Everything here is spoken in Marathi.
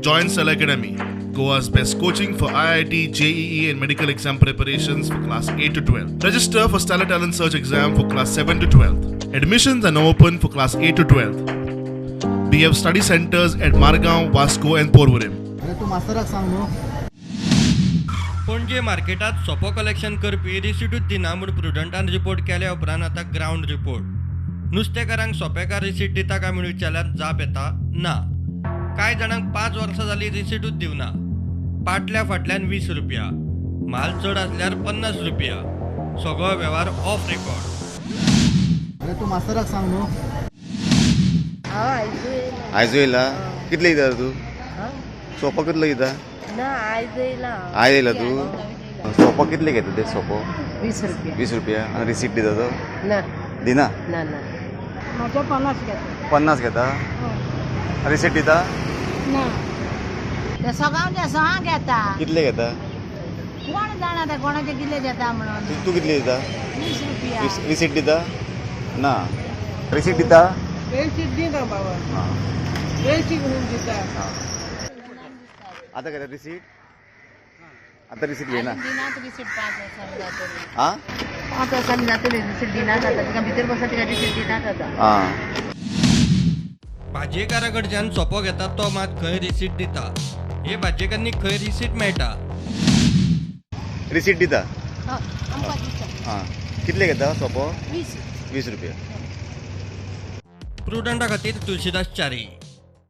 Join Cell Academy, Goa's best coaching for IIT, JEE, and medical exam preparations for class 8 to 12. Register for Stellar Talent Search exam for class 7 to 12. Admissions are now open for class 8 to 12. We have study centers at Margaon, Vasco, and Porvorim. तू मास्तराक सांग न्हू. पणजे मार्केटात सोपो कलेक्शन करपी रिसिटूच दिना म्हूण प्रुडंटान रिपोर्ट केल्या उपरांत आतां ग्रावंड रिपोर्ट. नुस्तेकारांक सोपेकार रिसीट दिता काय म्हूण विचारल्यार जाप येता ना. कांय जाणांक 5 वर्सां जालीं रिसीटूच दिवना. पाटल्या फाटल्यान 20 रुपया, माल चड आसल्यार 50 रुपया. सगळो वेव्हार ऑफ रेकॉर्ड. तू मास्तराक सांग न्हू. आयज येयला कितले दिता तू सोपो कितलो दिता आयज येयला तू सोपो कितले घेता ते सोपो 20 रुपया आणि रिसीट दिता तो दिना 50 घेता रिसीट दिता सगळ्यांक घेता कितले घेता कोण जाणा ते कोणाचे कितले घेता म्हणून. तू कितले दिता 20 रुपया रिसीट दिता ना रिसीट दिता आता घेता रिसीट आता रिसीट घेना रिसीट 5 वर्सांनी जातली. आ 5 वर्सांनी जातली रिसीट दिनात आता तिका भितर बसा तिका रिसीट दिनात आता. भाजयेकारा कडच्यान सोपो घेता तो मात खंय रिसीट दिता. हे भाजयेकारांनी खंय रिसीट मेळटा. रिसीट दिता आमकां दिता कितले घेता सोपो 20 20 रुपया. प्रुडंटा खातीर तुळशीदास च्यारी.